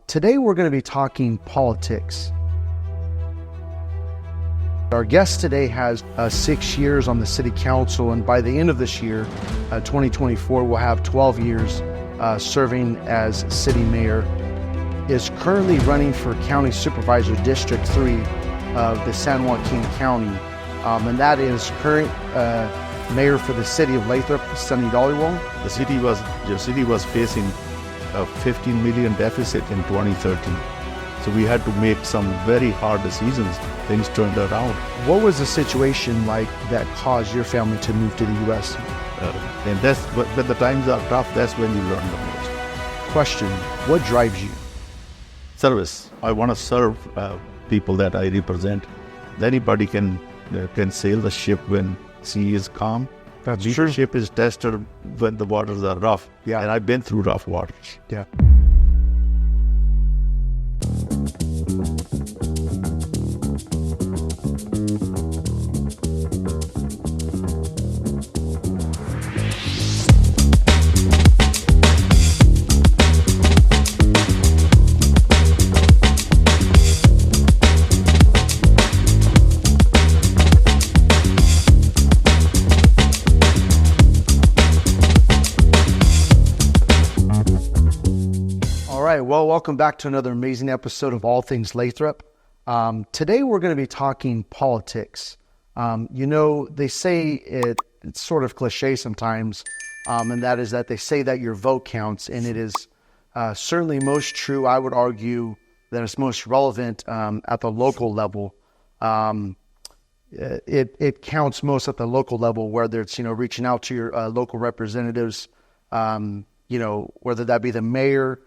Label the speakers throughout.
Speaker 1: Today we're going to be talking politics. Our guest today has 6 years on the city council, and by the end of this year, 2024, will have 12 years serving as city mayor. Is currently running for County Supervisor District 3 of the San Joaquin County, and that is current mayor for the City of Lathrop, Sonny Dhaliwal.
Speaker 2: The city was facing a $15 million deficit in 2013. So we had to make some very hard decisions. Things turned around.
Speaker 1: What was the situation like that caused your family to move to the U.S.?
Speaker 2: And that's when the times are tough, that's when you learn the most.
Speaker 1: Question, what drives you?
Speaker 2: Service. I want to serve people that I represent. Anybody can sail the ship when sea is calm.
Speaker 1: That's
Speaker 2: true.
Speaker 1: true.
Speaker 2: Ship is tested when the waters are rough.
Speaker 1: Yeah.
Speaker 2: And I've been through rough waters.
Speaker 1: Yeah. Well, welcome back to another amazing episode of All Things Lathrop. Today we're going to be talking politics. They say it's sort of cliche sometimes, and that is that they say that your vote counts, and it is certainly most true. I would argue that it's most relevant at the local level. It counts most at the local level, whether it's reaching out to your local representatives, whether that be the mayor,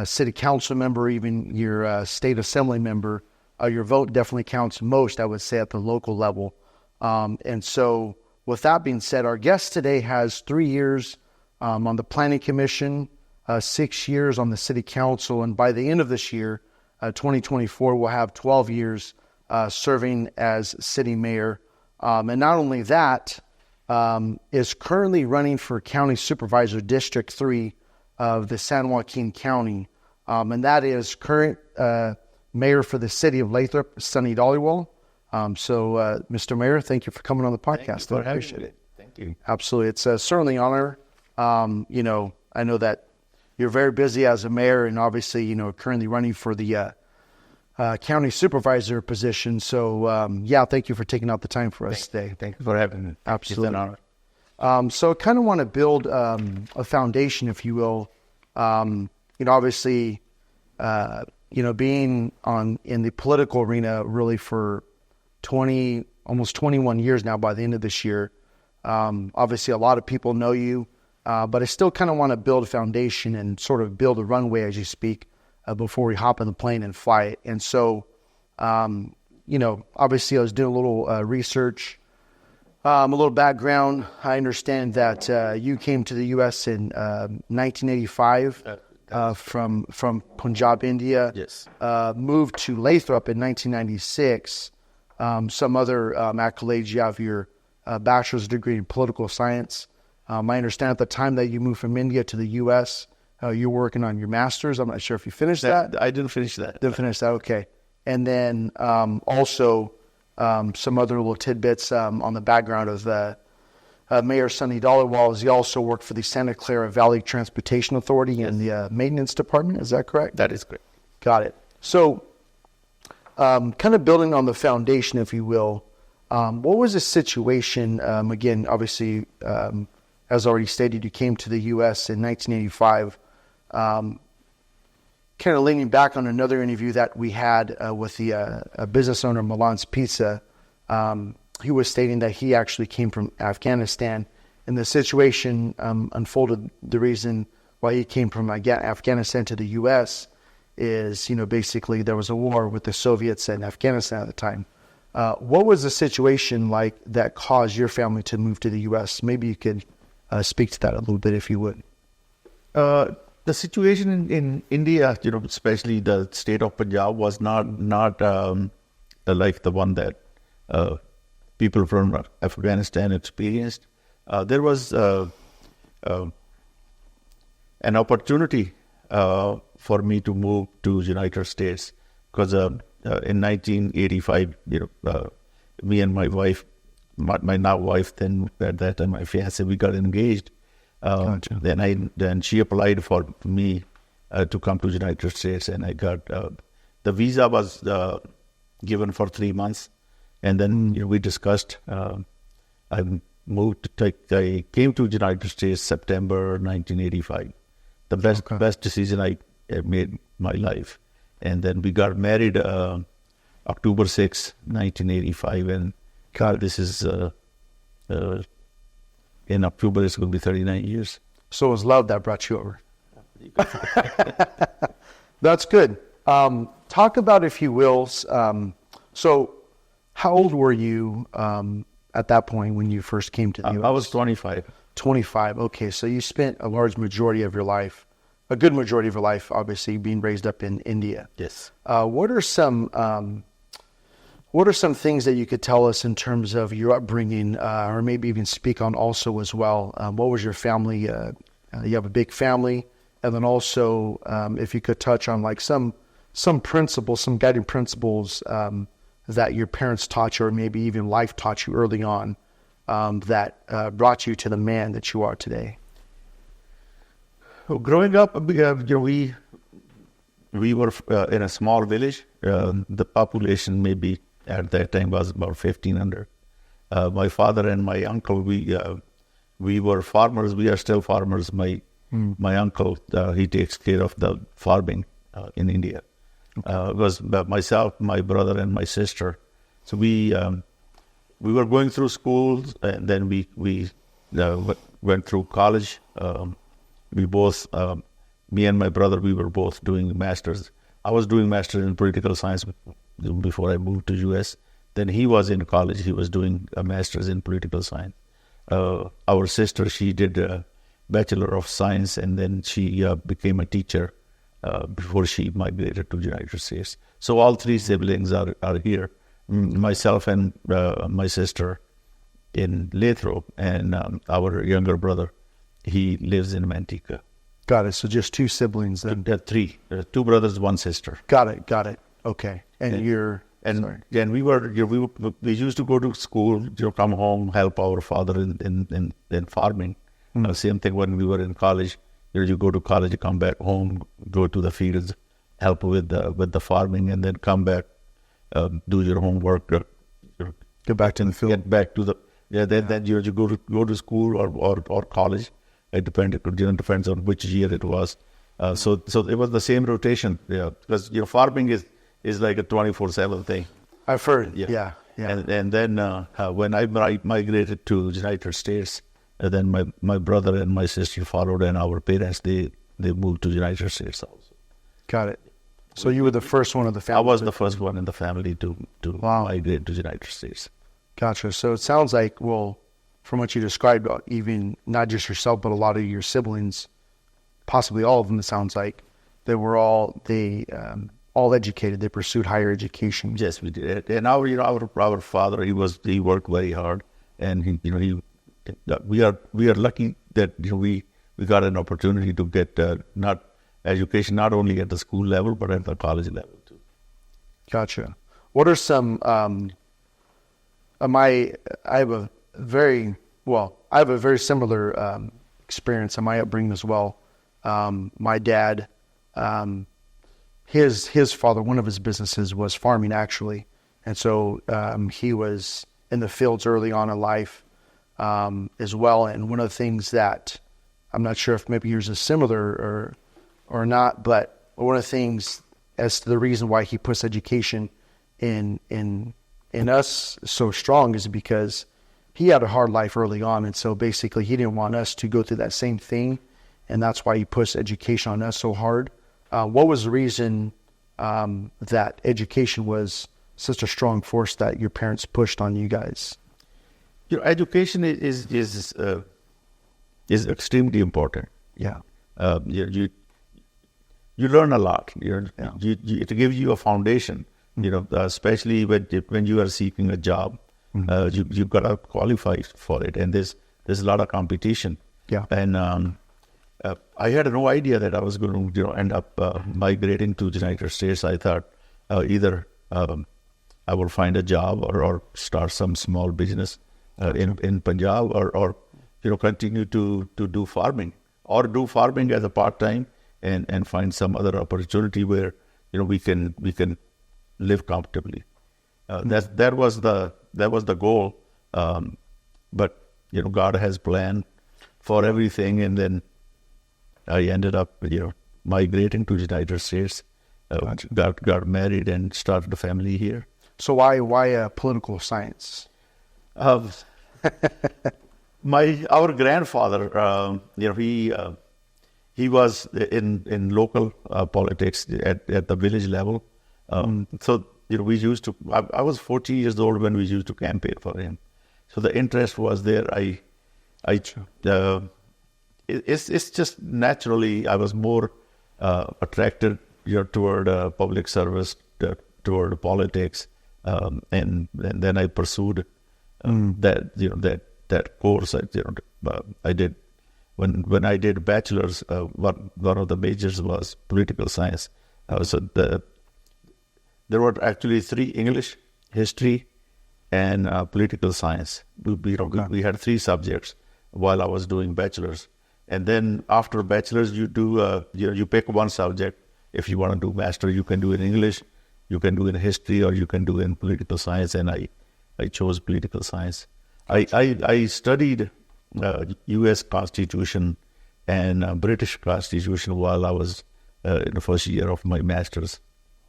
Speaker 1: city council member, even your state assembly member. Your vote definitely counts most, I would say, at the local level. And so with that being said, our guest today has 3 years on the planning commission, 6 years on the city council, and by the end of this year, 2024, will have 12 years serving as city mayor. And not only that, is currently running for County Supervisor District 3 of the San Joaquin County, and that is current mayor for the City of Lathrop, Sonny Dhaliwal. So, Mr. Mayor, thank you for coming on the podcast.
Speaker 2: Thank you for having me. Thank you.
Speaker 1: Absolutely. It's certainly an honor. I know that you're very busy as a mayor, and obviously, currently running for the county supervisor position. So, thank you for taking out the time for us today.
Speaker 2: Thank you for having me.
Speaker 1: Absolutely.
Speaker 2: It's an honor.
Speaker 1: So I kind of want to build a foundation, if you will. Obviously, being in the political arena really for almost 21 years now by the end of this year. Obviously, a lot of people know you, but I still kind of want to build a foundation and sort of build a runway, as you speak, before we hop in the plane and fly it. And so, obviously I was doing a little research. A little background. I understand that you came to the U.S. in 1985 from Punjab, India.
Speaker 2: Yes.
Speaker 1: Moved to Lathrop in 1996. Some other accolades. You have your bachelor's degree in political science. I understand at the time that you moved from India to the U.S., you were working on your master's. I'm not sure if you finished that.
Speaker 2: I didn't finish that.
Speaker 1: Didn't finish that. Okay. And then also... some other little tidbits on the background of Mayor Sonny Dhaliwal is he also worked for the Santa Clara Valley Transportation Authority in the maintenance department. Is that correct?
Speaker 2: That is correct.Got
Speaker 1: it. So kind of building on the foundation, if you will, what was the situation? Again, obviously, as already stated, you came to the U.S. in 1985. Kind of leaning back on another interview that we had with the business owner, Milan's Pizza, he was stating that he actually came from Afghanistan, and the situation unfolded. The reason why he came from Afghanistan to the U.S. is, basically there was a war with the Soviets and Afghanistan at the time. What was the situation like that caused your family to move to the U.S.? Maybe you could speak to that a little bit, if you would.
Speaker 2: The situation in India, especially the state of Punjab, was not like the one that people from Afghanistan experienced. There was an opportunity for me to move to United States because in 1985, me and my wife, my now wife, then at that time my fiance, we got engaged.
Speaker 1: Gotcha.
Speaker 2: Then she applied for me to come to United States, and I got the visa was given for 3 months, and then we discussed. I came to United States September 1985. The best decision I made in my life, and then we got married October 6, 1985, and God, this is in October it's going to be 39 years.
Speaker 1: So it was love that brought you over. That's good. Talk about, if you will, so how old were you at that point when you first came to the U.S.?
Speaker 2: I was 25.
Speaker 1: 25. Okay, so you spent a large majority of your life, a good majority of your life, obviously, being raised up in India.
Speaker 2: Yes.
Speaker 1: What are some things that you could tell us in terms of your upbringing, or maybe even speak on also as well? What was your family? You have a big family, and then also if you could touch on like some principles, some guiding principles that your parents taught you, or maybe even life taught you early on, that brought you to the man that you are today.
Speaker 2: Well, growing up, we were in a small village. The population maybe at that time was about 1,500. My father and my uncle, we were farmers. We are still farmers. My uncle, he takes care of the farming in India. It was myself, my brother, and my sister. So we were going through schools, and then we went through college. We both, me and my brother, we were both doing masters. I was doing masters in political science before I moved to U.S. Then he was in college. He was doing a master's in political science. Our sister, she did a Bachelor of Science, and then she became a teacher before she migrated to the United States. So all three siblings are here. Myself and my sister in Lathrop, and our younger brother, he lives in Manteca.
Speaker 1: Got it. So just two siblings then?
Speaker 2: Three. 2 brothers, 1 sister.
Speaker 1: Got it. Okay. And
Speaker 2: we used to go to school, come home, help our father in farming. Same thing when we were in college. You go to college, you come back home, go to the fields, help with the farming, and then come back, do your homework.
Speaker 1: Get back to the field.
Speaker 2: Get back to the Then you go to school or college. It depends on which year it was. So it was the same rotation. Yeah, because farming is like a 24/7 thing.
Speaker 1: I've heard.
Speaker 2: Yeah.
Speaker 1: Yeah.
Speaker 2: And then when I migrated to the United States, then my brother and my sister followed, and our parents they moved to the United States also.
Speaker 1: Got it. So you were the first one of the family.
Speaker 2: I was the first one in the family to migrate to the United States.
Speaker 1: Gotcha. So it sounds like, well, from what you described, even not just yourself, but a lot of your siblings, possibly all of them, it sounds like, they were all educated. They pursued higher education.
Speaker 2: Yes, we did. And our father, he worked very hard, and we are lucky that we got an opportunity to get not education not only at the school level but at the college level too.
Speaker 1: Gotcha. What are some? I have a very similar experience in my upbringing as well. My dad, his father, one of his businesses was farming actually, and so he was in the fields early on in life as well. And one of the things that I'm not sure if maybe yours is similar or not, but one of the things as to the reason why he puts education in us so strong is because he had a hard life early on, and so basically he didn't want us to go through that same thing, and that's why he puts education on us so hard. What was the reason that education was such a strong force that your parents pushed on you guys?
Speaker 2: Education is extremely important.
Speaker 1: Yeah.
Speaker 2: You learn a lot. It gives you a foundation. Especially when you are seeking a job, you gotta qualify for it, and there's a lot of competition.
Speaker 1: Yeah.
Speaker 2: And I had no idea that I was going to end up migrating to the United States. I thought either I will find a job or start some small business in Punjab or continue to do farming or do farming as a part-time and find some other opportunity where we can live comfortably. That was the goal. But God has planned for everything, and then I ended up migrating to the United States. Got married and started a family here.
Speaker 1: So why political science?
Speaker 2: Our grandfather, he was in local politics at the village level. So we used to. I was 40 years old when we used to campaign for him. So the interest was there. It's just naturally I was more attracted toward public service, toward politics, and then I pursued that course. I did when I did bachelor's. One of the majors was political science. So there were actually 3: English, history, and political science. We had 3 subjects while I was doing bachelor's. And then after bachelor's, you do you pick one subject. If you want to do master, you can do in English, you can do in history, or you can do in political science. And I chose political science. I studied U.S. Constitution and British Constitution while I was in the first year of my master's.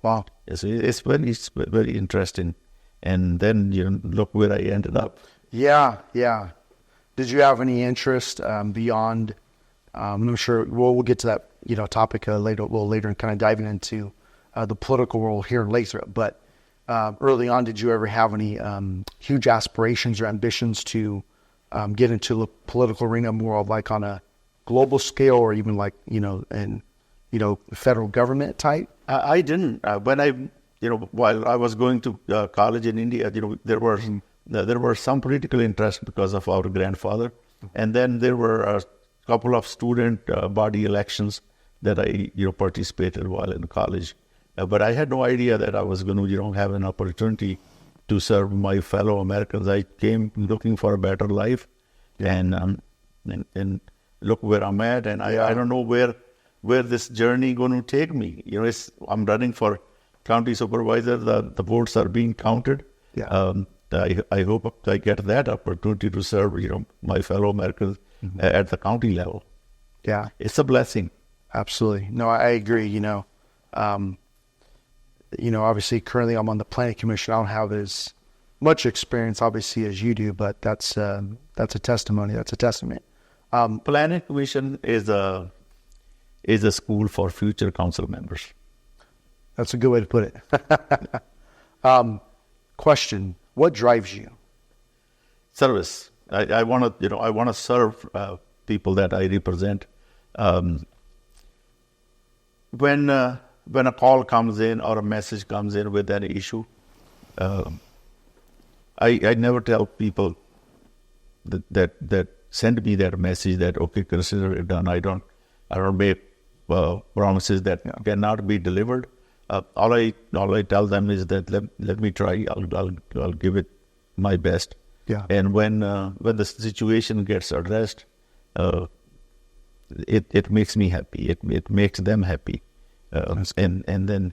Speaker 1: Wow,
Speaker 2: it's very interesting. And then look where I ended up.
Speaker 1: Yeah. Did you have any interest beyond? I'm sure we'll get to that topic later. We'll later kind of diving into the political world here in Lathrop. But early on, did you ever have any huge aspirations or ambitions to get into the political arena more like on a global scale, or even like in federal government type?
Speaker 2: I didn't. When while I was going to college in India, there were some political interest because of our grandfather, and then there were a couple of student body elections that I participated while in college. But I had no idea that I was going to have an opportunity to serve my fellow Americans. I came looking for a better life, and look where I'm at, and I don't know where this journey going to take me. I'm running for County Supervisor. The votes are being counted.
Speaker 1: Yeah.
Speaker 2: I hope I get that opportunity to serve, my fellow Americans at the county level.
Speaker 1: Yeah,
Speaker 2: it's a blessing.
Speaker 1: Absolutely. No, I agree. Obviously, currently I'm on the Planning Commission. I don't have as much experience, obviously, as you do, but that's a testimony. That's a testament.
Speaker 2: Planning Commission is a school for future council members.
Speaker 1: That's a good way to put it. Question: what drives you?
Speaker 2: Service. I want to serve people that I represent. When a call comes in or a message comes in with an issue, I never tell people that send me that message that okay, consider it done. I don't make promises that cannot be delivered. All I tell them is that let me try. I'll give it my best.
Speaker 1: Yeah.
Speaker 2: And when the situation gets addressed, it makes me happy. It makes them happy. And then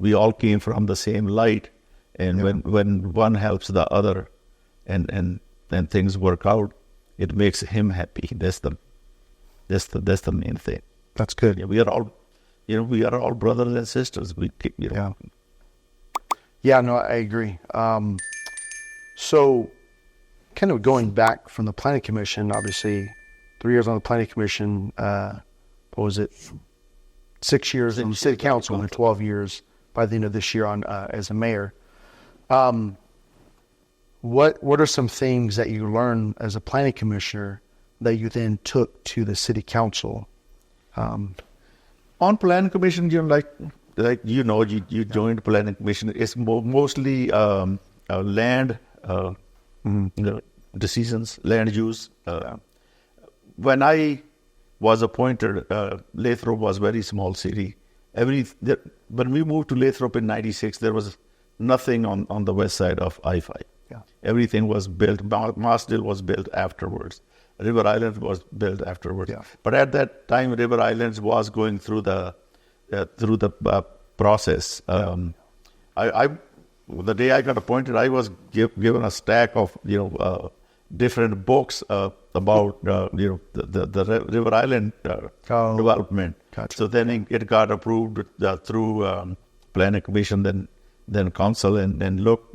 Speaker 2: we all came from the same light. And when one helps the other, and things work out, it makes him happy. That's the main thing.
Speaker 1: That's good.
Speaker 2: Yeah, we are all brothers and sisters.
Speaker 1: Yeah, no, I agree. So kind of going back from the Planning Commission, obviously 3 years on the Planning Commission, what was it? 6 years in City Council and 12 years by the end of this year on as a mayor. What are some things that you learned as a Planning Commissioner that you then took to the City Council?
Speaker 2: On Planning Commission, you joined Planning Commission. It's mostly land decisions, land use. When I was appointed, Lathrop was a very small city. When we moved to Lathrop in '96, there was nothing on the west side of I-5.
Speaker 1: Yeah.
Speaker 2: Everything was built. Marsdale was built afterwards. River Island was built afterwards.
Speaker 1: Yeah.
Speaker 2: But at that time, River Islands was going through the process. The day I got appointed, I was given a stack of different books about the River Island development.
Speaker 1: Gotcha.
Speaker 2: So then it got approved through Planning Commission, then Council, and look,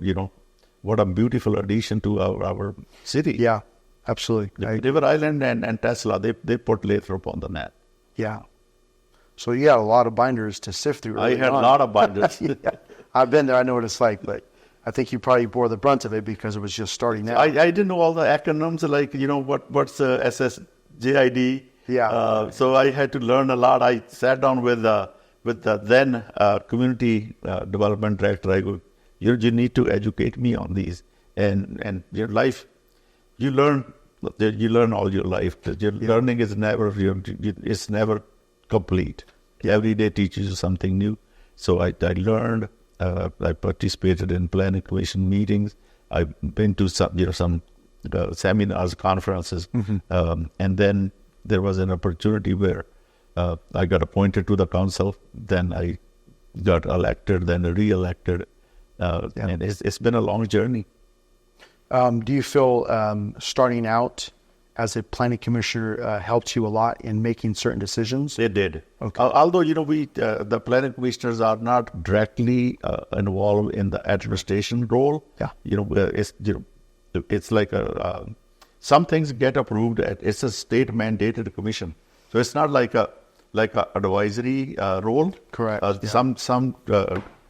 Speaker 2: what a beautiful addition to our city.
Speaker 1: Yeah, absolutely.
Speaker 2: River Island and Tesla, they put Lathrop on the map.
Speaker 1: Yeah. So you had a lot of binders to sift through.
Speaker 2: I had a lot of binders.
Speaker 1: Yeah. I've been there. I know what it's like, but I think you probably bore the brunt of it because it was just starting out.
Speaker 2: I didn't know all the acronyms, like, what's SSJID.
Speaker 1: Yeah.
Speaker 2: So I had to learn a lot. I sat down with the then community development director. I go, you need to educate me on these. And your life, you learn all your life. Your learning is it's never complete. Every day teaches you something new. So I learned. I participated in planning commission meetings. I've been to some seminars, conferences, and then there was an opportunity where I got appointed to the council. Then I got elected, then re-elected, and it's been a long journey.
Speaker 1: Do you feel starting out as a planning commissioner helped you a lot in making certain decisions?
Speaker 2: It did.
Speaker 1: Okay.
Speaker 2: Although we the planning commissioners are not directly involved in the administration role.
Speaker 1: Yeah.
Speaker 2: It's like some things get approved. It's a state mandated commission, so it's not like a advisory role.
Speaker 1: Correct.
Speaker 2: Some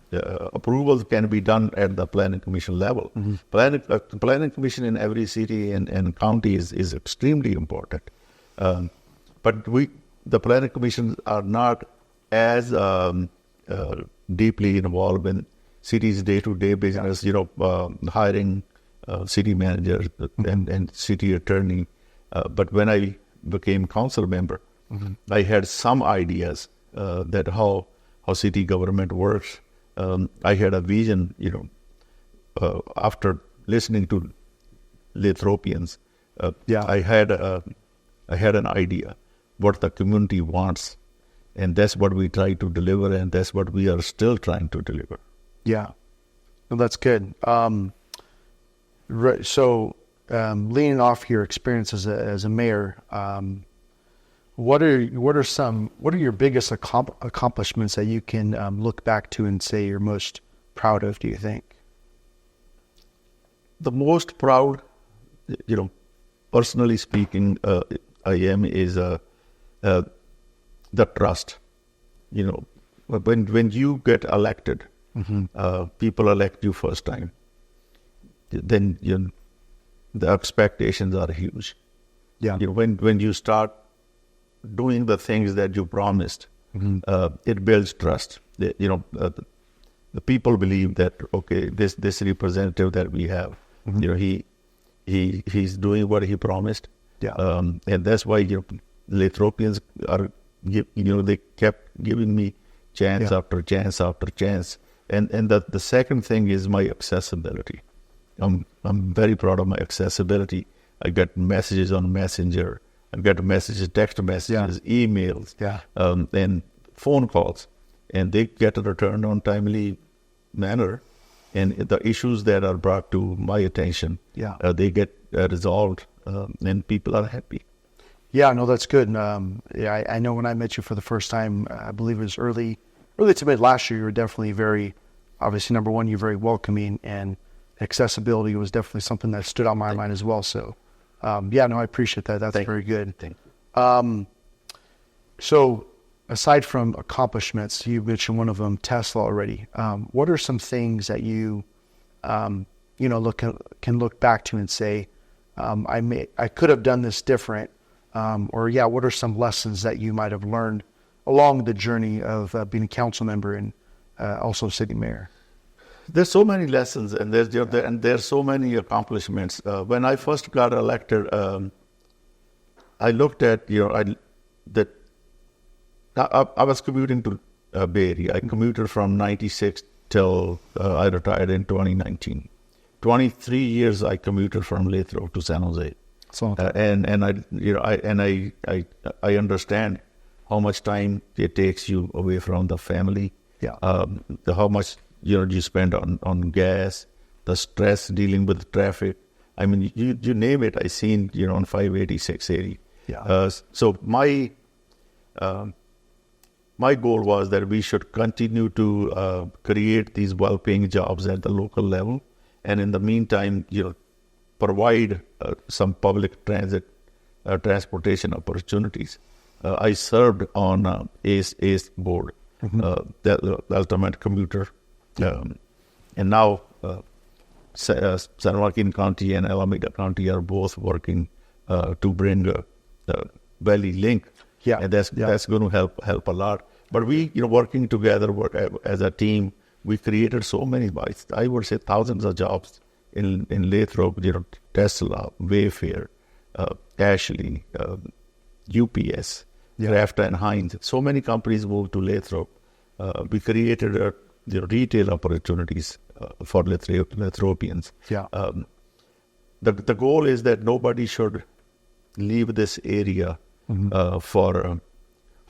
Speaker 2: approvals can be done at the planning commission level. Planning commission in every city and county is extremely important. But the planning commissions are not as deeply involved in cities' day-to-day business. Hiring city managers and city attorney. But when I became council member, I had some ideas that how city government works. I had a vision, after listening to Lathropians. I had an idea what the community wants, and that's what we try to deliver, and that's what we are still trying to deliver.
Speaker 1: Yeah, well, that's good. So, leaning off your experience as a mayor, what are your biggest accomplishments that you can look back to and say you're most proud of, do you think?
Speaker 2: The most proud, personally speaking, I am is the trust. When you get elected, people elect you first time, then the expectations are huge.
Speaker 1: Yeah.
Speaker 2: When you start doing the things that you promised, it builds trust. The people believe that, okay, this representative that we have, he's doing what he promised.
Speaker 1: Yeah.
Speaker 2: And that's why Lathropians are, they kept giving me chance after chance after chance. And the second thing is my accessibility. I'm very proud of my accessibility. I get messages on Messenger. I get messages, text messages, emails, and phone calls, and they get returned on timely manner. And the issues that are brought to my attention, they get resolved, and people are happy.
Speaker 1: Yeah, no, that's good. I know when I met you for the first time, I believe it was early to mid last year, you were definitely very, obviously, number one, you're very welcoming, and accessibility was definitely something that stood out in my mind as well. So, I appreciate that. That's very good.
Speaker 2: Thank
Speaker 1: you. So, aside from accomplishments, you mentioned one of them, Tesla already. What are some things that you, can look back to and say, I could have done this different, what are some lessons that you might have learned along the journey of being a council member and also city mayor?
Speaker 2: There's so many lessons, and there's so many accomplishments. When I first got elected, I looked at that I was commuting to Bay Area. I commuted from 96 till I retired in 2019. 23 years I commuted from Lathrop to San Jose.
Speaker 1: So
Speaker 2: I understand how much time it takes you away from the family.
Speaker 1: Yeah.
Speaker 2: How much you spend on gas, the stress dealing with traffic. I mean, you name it. I seen on 580, 680.
Speaker 1: Yeah.
Speaker 2: So my goal was that we should continue to create these well-paying jobs at the local level, and in the meantime, provide some public transportation opportunities. I served on ACE board, the ultimate commuter, and now San Joaquin County and Alameda County are both working to bring the Valley Link.
Speaker 1: Yeah,
Speaker 2: and that's going to help a lot. But we, working together as a team, we created so many, I would say, thousands of jobs in Lathrop. Tesla, Wayfair, Ashley, UPS, Kraft and Heinz. So many companies moved to Lathrop. We created retail opportunities for Lathropians.
Speaker 1: Yeah.
Speaker 2: The goal is that nobody should leave this area for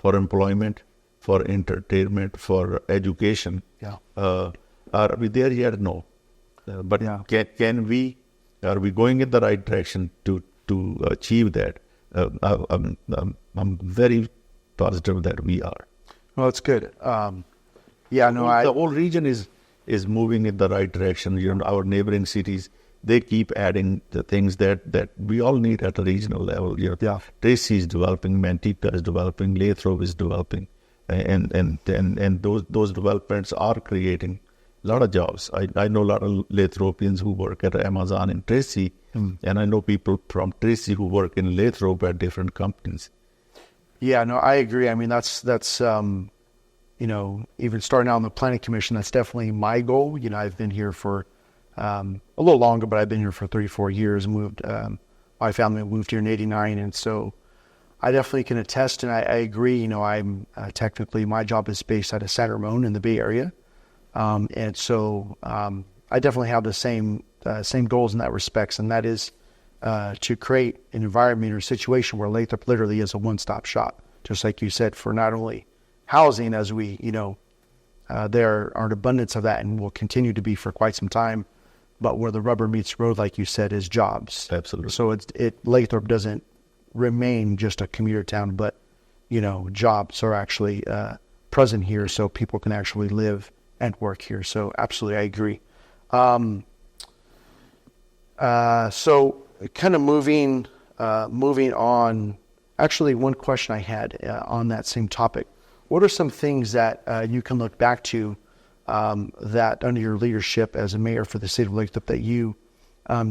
Speaker 2: employment, for entertainment, for education.
Speaker 1: Yeah.
Speaker 2: Are we there yet? No. But can we? Are we going in the right direction to achieve that? I'm very positive that we are.
Speaker 1: Well, it's good. The
Speaker 2: whole region is moving in the right direction. Our neighboring cities, they keep adding the things that we all need at a regional level. Tracy is developing, Manteca is developing, Lathrop is developing, and those developments are creating a lot of jobs. I know a lot of Lathropians who work at Amazon in Tracy, and I know people from Tracy who work in Lathrop at different companies.
Speaker 1: Yeah, no, I agree. I mean, that's even starting out on the planning commission, that's definitely my goal. I've been here for a little longer, but I've been here for 34 years. My family moved here in '89, and so I definitely can attest. And I agree. I'm technically, my job is based out of San Ramon in the Bay Area, and so I definitely have the same goals in that respects, and that is to create an environment or situation where Lathrop literally is a one-stop shop, just like you said, for not only housing, as we there are an abundance of that and will continue to be for quite some time, but where the rubber meets the road, like you said, is jobs.
Speaker 2: Absolutely.
Speaker 1: So Lathrop doesn't remain just a commuter town, but jobs are actually present here, so people can actually live and work here. So absolutely, I agree. So kind of moving on. Actually, one question I had on that same topic: what are some things that you can look back to that under your leadership as a mayor for the city of Lathrop that you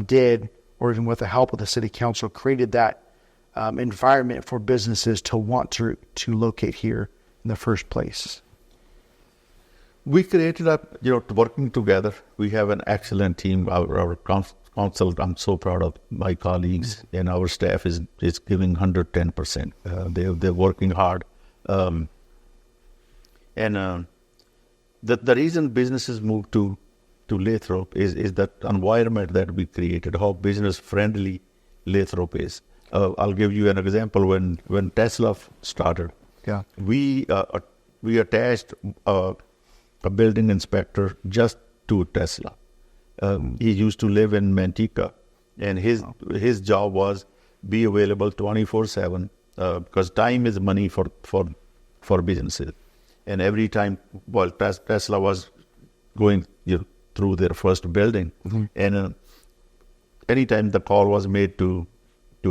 Speaker 1: did, or even with the help of the city council, created that environment for businesses to want to locate here in the first place?
Speaker 2: We created working together. We have an excellent team. Our council, I'm so proud of my colleagues, and our staff is giving 110%. They're working hard. The reason businesses move to Lathrop is that environment that we created, how business friendly Lathrop is. I'll give you an example. When Tesla started, we attached a building inspector just to Tesla. He used to live in Manteca, and his job was be available 24/7 because time is money for businesses. And every time, Tesla was going through their first building, and anytime the call was made to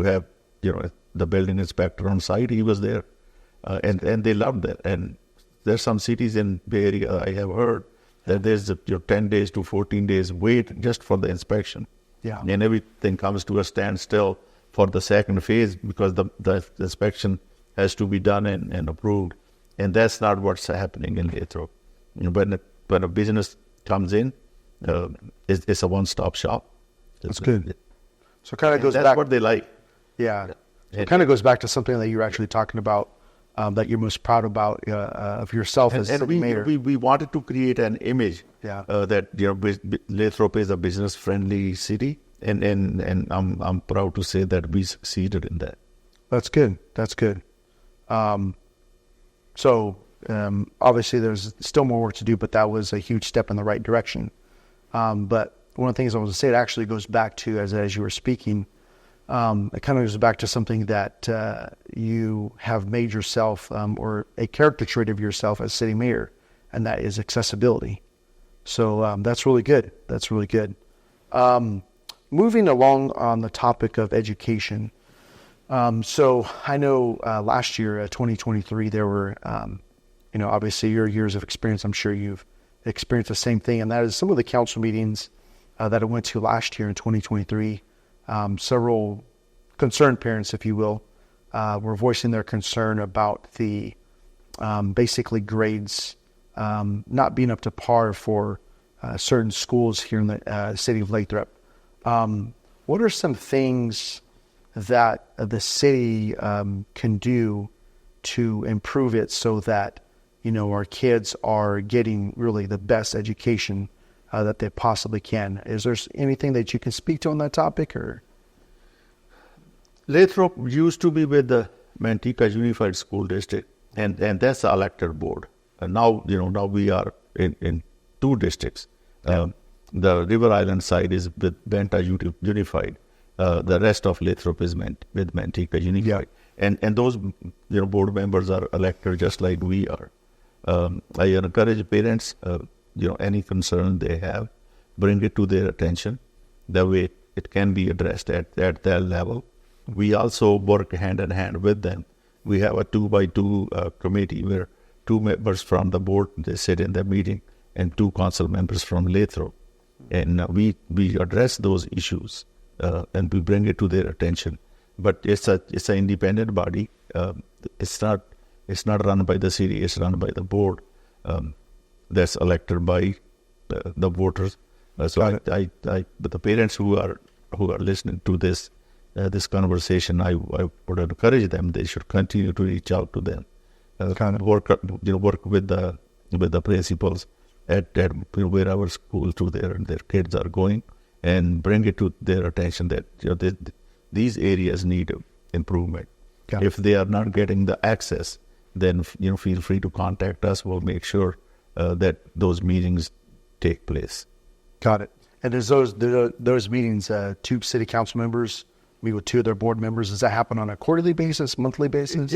Speaker 2: have the building inspector on site, he was there, and they loved that. And there's some cities in Bay Area I have heard that there's 10 days to 14 days wait just for the inspection.
Speaker 1: Yeah.
Speaker 2: And everything comes to a standstill for the second phase because the inspection has to be done and approved. And that's not what's happening in Lathrop. When a business comes in, it's a one-stop shop.
Speaker 1: That's good. So it kind of goes
Speaker 2: back.
Speaker 1: back.
Speaker 2: That's what they like.
Speaker 1: Yeah. So it kind of goes back to something that you were actually talking about that you're most proud about of yourself as
Speaker 2: And
Speaker 1: city mayor?
Speaker 2: we wanted to create an image
Speaker 1: Yeah.
Speaker 2: that Lathrop is a business friendly city, and I'm proud to say that we succeeded in that.
Speaker 1: That's good. That's good. So obviously there's still more work to do, but that was a huge step in the right direction. But one of the things I was going to say, it actually goes back to, as you were speaking, it kind of goes back to something that you have made yourself, or a caricature of yourself as city mayor, and that is accessibility. So that's really good. That's really good. Moving along on the topic of education. So I know last year, 2023, there were, obviously your years of experience, I'm sure you've experienced the same thing, and that is some of the council meetings that I went to last year in 2023. Several concerned parents, if you will, were voicing their concern about the basically grades not being up to par for certain schools here in the city of Lathrop. What are some things that the city can do to improve it so that, our kids are getting really the best education that they possibly can? Is there anything that you can speak to on that topic? Or
Speaker 2: Lathrop used to be with the Manteca Unified School District, and that's the elected board. And now, now we are in two districts. The River Island side is with Benta Unified. The rest of Lathrop is with Manteca Unified. And those board members are elected just like we are. I encourage parents, any concern they have, bring it to their attention. That way it can be addressed at their level. We also work hand in hand with them. We have a 2x2 committee where 2 members from the board, they sit in the meeting, and 2 council members from Lathrop. And we address those issues and we bring it to their attention. But it's an independent body. It's not run by the city. It's run by the board. That's elected by the voters. But the parents who are listening to this conversation, I would encourage them. They should continue to reach out to them. Work with the principals at wherever schools their kids are going, and bring it to their attention that these areas need improvement. If they are not getting the access, then feel free to contact us. We'll make sure that those meetings take place.
Speaker 1: Got it. And does those meetings, 2 city council members meet with 2 of their board members? Does that happen on a quarterly basis, monthly basis?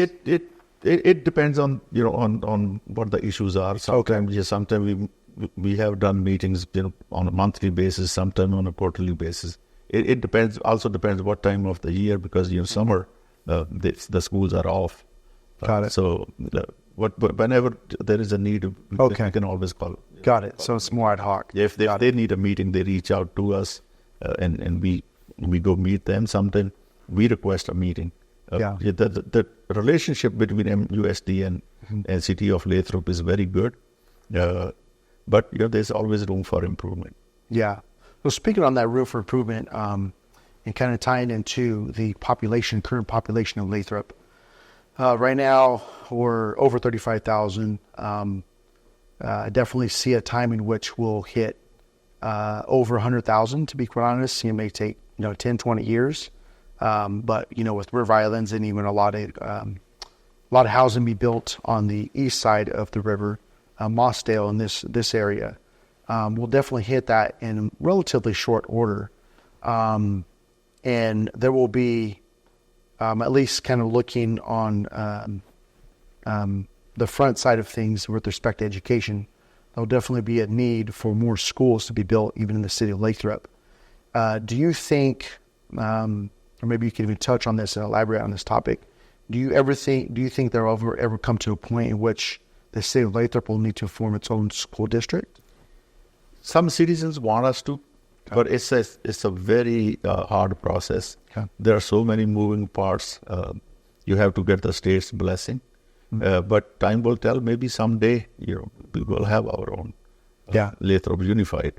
Speaker 2: It depends on on what the issues are. Sometimes we have done meetings on a monthly basis, sometimes on a quarterly basis. It depends. Also depends what time of the year, because summer the schools are off.
Speaker 1: Got it.
Speaker 2: So whenever there is a need, we can always call.
Speaker 1: Got it. So it's more ad hoc.
Speaker 2: If they need a meeting, they reach out to us, and we go meet them. Sometimes we request a meeting. The relationship between MUSD and City of Lathrop is very good, but there's always room for improvement. Yeah.
Speaker 1: Well, speaking on that room for improvement, and kind of tying into the current population of Lathrop, right now we're over 35,000. I definitely see a time in which we'll hit over 100,000. To be quite honest, it may take 10, 20 years. But with River Islands and even a lot of housing be built on the east side of the river, Mossdale, in this area, we'll definitely hit that in relatively short order. And there will be, at least kind of looking on the front side of things with respect to education, there'll definitely be a need for more schools to be built, even in the city of Lathrop. Do you think, or maybe you can even touch on this and elaborate on this topic, do you think there will ever come to a point in which the city of Lathrop will need to form its own school district?
Speaker 2: Some citizens want us to, but it's a very hard process. There are so many moving parts. You have to get the state's blessing. But time will tell. Maybe someday, we will have our own Lathrop Unified.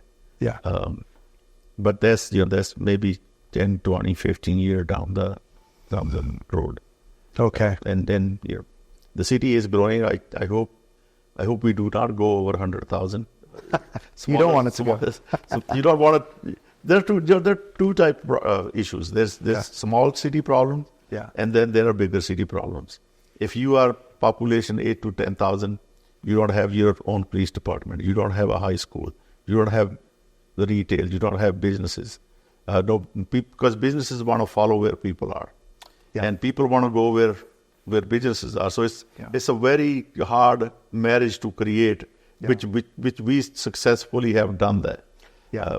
Speaker 2: But that's maybe 10, 20, 15 years down the road.
Speaker 1: Okay.
Speaker 2: And then the city is growing. I hope we do not go over 100,000.
Speaker 1: You don't want it to go.
Speaker 2: So you don't want it. There are two type issues. There's small city problems, and then there are bigger city problems. If you are population 8 to 10,000, you don't have your own police department. You don't have a high school. You don't have the retail. You don't have businesses. Because businesses want to follow where people are, and people want to go where businesses are. So it's a very hard marriage to create, which we successfully have done that.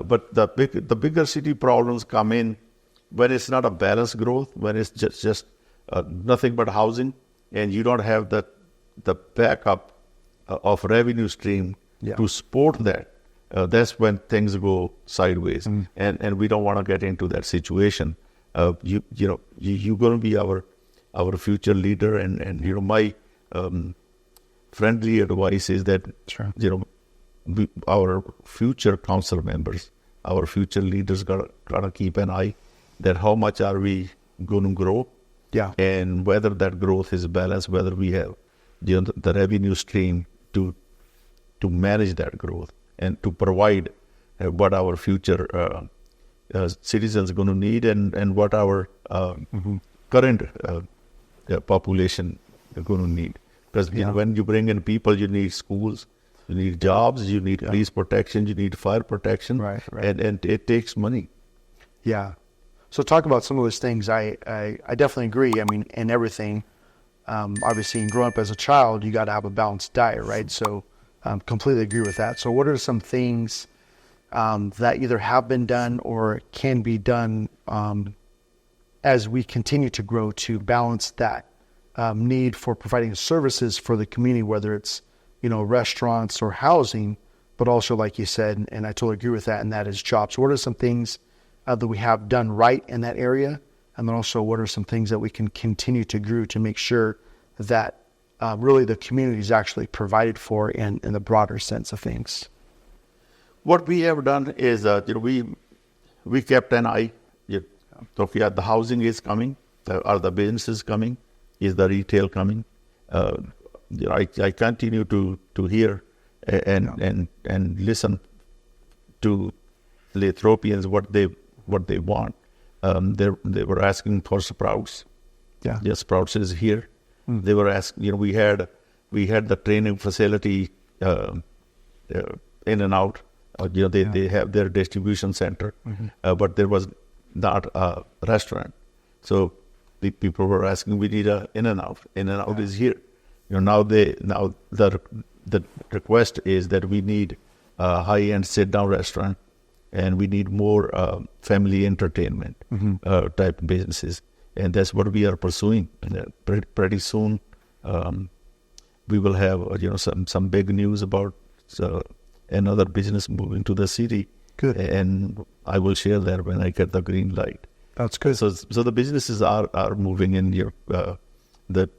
Speaker 2: But the bigger city problems come in when it's not a balanced growth, when it's just nothing but housing, and you don't have the backup of revenue stream to support that. That's when things go sideways, and we don't want to get into that situation. You're going to be our future leader, and my friendly advice is that our future council members, our future leaders, gotta keep an eye that how much are we going to grow, and whether that growth is balanced, whether we have the revenue stream to manage that growth and to provide what our future citizens are going to need, and what our current population are going to need. Because when you bring in people, you need schools, you need jobs, you need police protection, you need fire protection, and it takes money.
Speaker 1: Yeah. So talk about some of those things. I definitely agree. I mean, in everything, obviously, in growing up as a child, you got to have a balanced diet, right? So completely agree with that. So what are some things that either have been done or can be done as we continue to grow to balance that need for providing services for the community, whether it's, restaurants or housing, but also, like you said, and I totally agree with that, and that is jobs. What are some things that we have done right in that area? And then also, what are some things that we can continue to grow to make sure that really the community is actually provided for in the broader sense of things?
Speaker 2: What we have done is we kept an eye. So the housing is coming. Are the businesses coming? Is the retail coming? I continue to hear and listen to Lathropians what they want. They were asking for Sprouts. Yeah, Sprouts is here. They were asking. We had the training facility in and out. They have their distribution center, but there was not a restaurant. So the people were asking, we need a In-N-Out. In-N-Out is here. Now the request is that we need a high-end sit-down restaurant, and we need more family entertainment type businesses, and that's what we are pursuing. And pretty soon, we will have some big news about another business moving to the city.
Speaker 1: Good.
Speaker 2: And I will share that when I get the green light.
Speaker 1: That's good.
Speaker 2: So the businesses are moving in here. That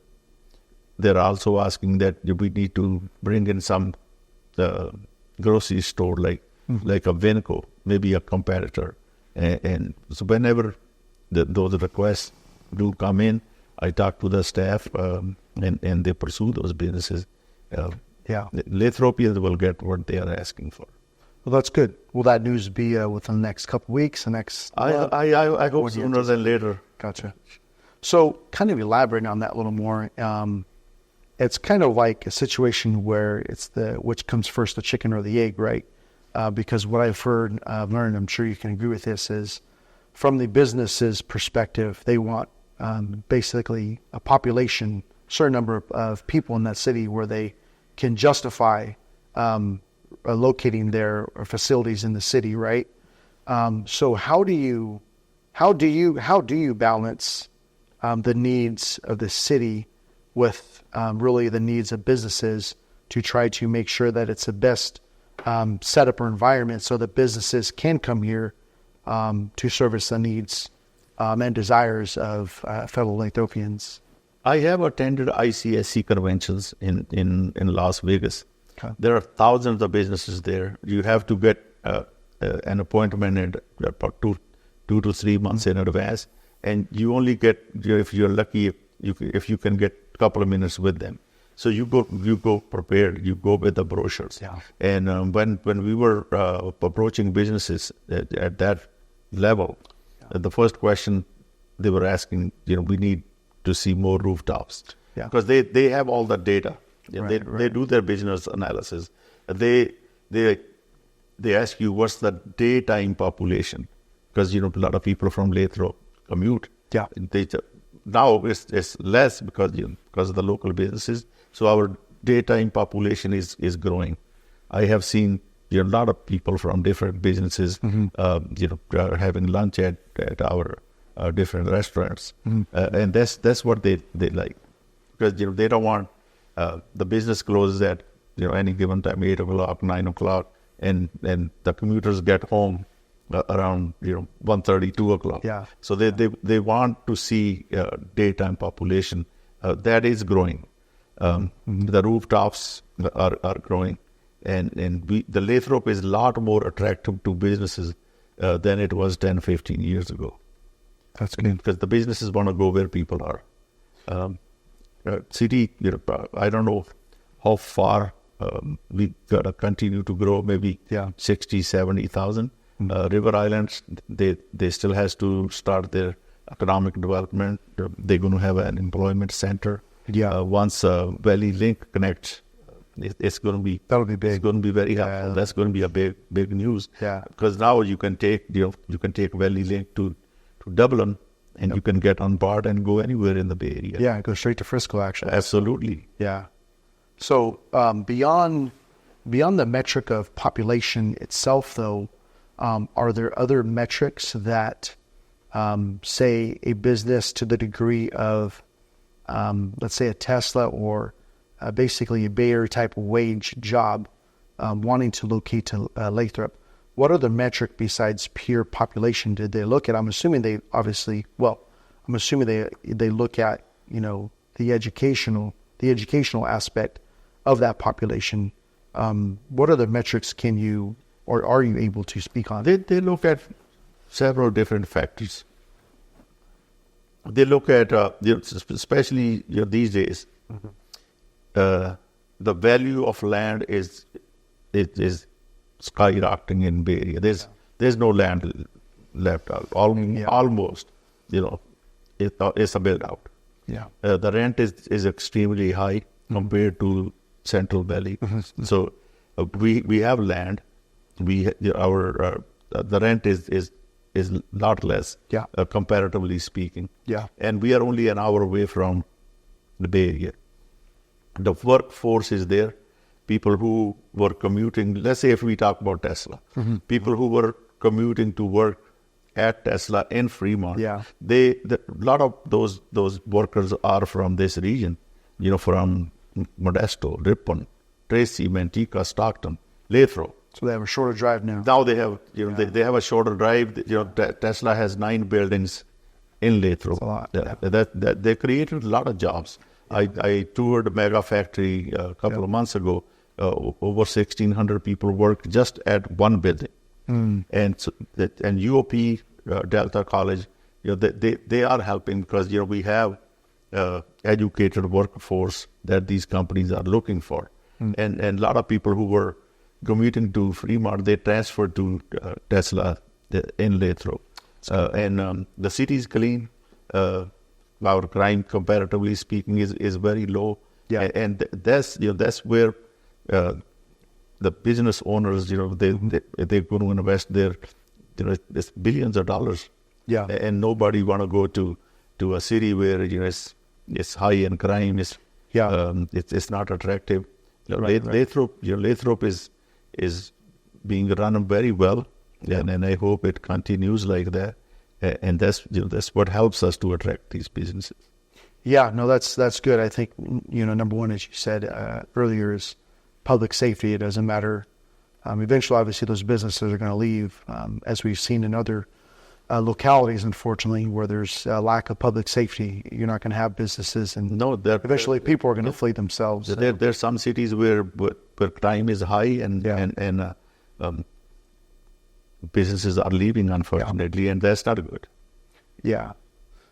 Speaker 2: they're also asking that we need to bring in some grocery store like a Venco, maybe a competitor. And so whenever those requests do come in, I talk to the staff and they pursue those businesses. Lathropians will get what they are asking for.
Speaker 1: Well, that's good. Will that news be within the next couple of weeks?
Speaker 2: I hope sooner than later.
Speaker 1: Gotcha. So kind of elaborating on that a little more. It's kind of like a situation where it's which comes first, the chicken or the egg, right? Because what I've heard, learned, I'm sure you can agree with this, is from the business's perspective, they want basically a population, certain number of people in that city where they can justify locating their facilities in the city, right? So how do you balance the needs of the city with really the needs of businesses to try to make sure that it's the best setup or environment so that businesses can come here to service the needs and desires of fellow Lathropians?
Speaker 2: I have attended ICSC conventions in Las Vegas.
Speaker 1: Okay.
Speaker 2: There are thousands of businesses there. You have to get an appointment in about 2 to 3 months in advance, and you only get, if you're lucky, if you can get a couple of minutes with them. So you go prepared. You go with the brochures.
Speaker 1: Yeah.
Speaker 2: And when we were approaching businesses at that level, the first question they were asking, we need to see more rooftops.
Speaker 1: Yeah.
Speaker 2: Because they have all the data.
Speaker 1: Right,
Speaker 2: They do their business analysis. They ask you what's the daytime population, because a lot of people from Lathrop commute.
Speaker 1: Yeah.
Speaker 2: Now it's less because of the local businesses. So our daytime population is growing. I have seen a lot of people from different businesses, having lunch at our different restaurants, and that's what they like, because they don't want the business closes at any given time, 8 o'clock, 9 o'clock, and the commuters get home around 1:30, 2 o'clock.
Speaker 1: Yeah.
Speaker 2: So they want to see daytime population that is growing. The rooftops are growing, and the Lathrop is a lot more attractive to businesses than it was 10, 15 years ago.
Speaker 1: That's good.
Speaker 2: Because the businesses want to go where people are. City, I don't know how far we gotta continue to grow. Maybe 60, 70,000. River Islands, they still has to start their economic development. They're going to have an employment center.
Speaker 1: Yeah.
Speaker 2: Once Valley Link connects, it's going to be
Speaker 1: big.
Speaker 2: It's going to be very helpful. That's going to be a big news.
Speaker 1: Yeah.
Speaker 2: Because now you can take Valley Link to Dublin, and you can get on board and go anywhere in the Bay Area.
Speaker 1: Yeah, go straight to Frisco, actually.
Speaker 2: Absolutely.
Speaker 1: Yeah. So beyond the metric of population itself, though, are there other metrics that, say, a business to the degree of, let's say, a Tesla or basically a Bay Area type of wage job wanting to locate to Lathrop, what other metric besides pure population did they look at? I'm assuming they look at, the educational aspect of that population. What other metrics can you or are you able to speak on?
Speaker 2: They look at several different factors. They look at, especially these days, the value of land is skyrocketing in Bay Area. There's no land left out. Almost, it's a build out.
Speaker 1: Yeah.
Speaker 2: The rent is extremely high compared to Central Valley. So we have land. The rent is a lot less, comparatively speaking.
Speaker 1: Yeah.
Speaker 2: And we are only an hour away from the Bay Area. The workforce is there. People who were commuting, let's say if we talk about Tesla, people who were commuting to work at Tesla in Fremont, a lot of those workers are from this region, from Modesto, Ripon, Tracy, Manteca, Stockton, Lathrop.
Speaker 1: So they have a shorter drive now.
Speaker 2: Now they have, they have a shorter drive. Tesla has 9 buildings in Lathrop.
Speaker 1: That's a lot.
Speaker 2: They created a lot of jobs. I toured a mega factory a couple of months ago. Over 1,600 people work just at one building, and UOP, Delta College, they are helping because we have educated workforce that these companies are looking for, and a lot of people who were commuting to Fremont, they transferred to Tesla in Lathrop, and the city is clean. Our crime, comparatively speaking, is very low, and that's where the business owners, they're going to invest their, it's billions of dollars, and nobody want to go to a city where it's high in crime, it's not attractive. Lathrop is being run very well, and I hope it continues like that. And that's what helps us to attract these businesses.
Speaker 1: Yeah, no, that's good. I think number one, as you said earlier, is public safety. It doesn't matter. Eventually, obviously, those businesses are going to leave, as we've seen in other localities, unfortunately, where there's a lack of public safety. You're not going to have businesses, and eventually people are going to flee themselves.
Speaker 2: There's some cities where crime is high, and businesses are leaving, unfortunately, and that's not good.
Speaker 1: Yeah.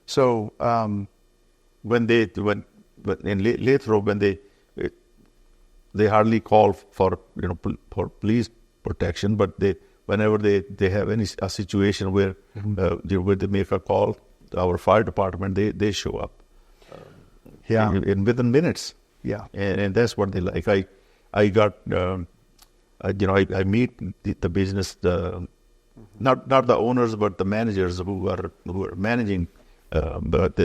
Speaker 1: So
Speaker 2: when in Lathrop, when they hardly call for for police protection, but whenever they have a situation where where they make a call, our fire department they show up. In within minutes.
Speaker 1: Yeah.
Speaker 2: And that's what they like. I got I meet the business, not the owners but the managers who are managing, but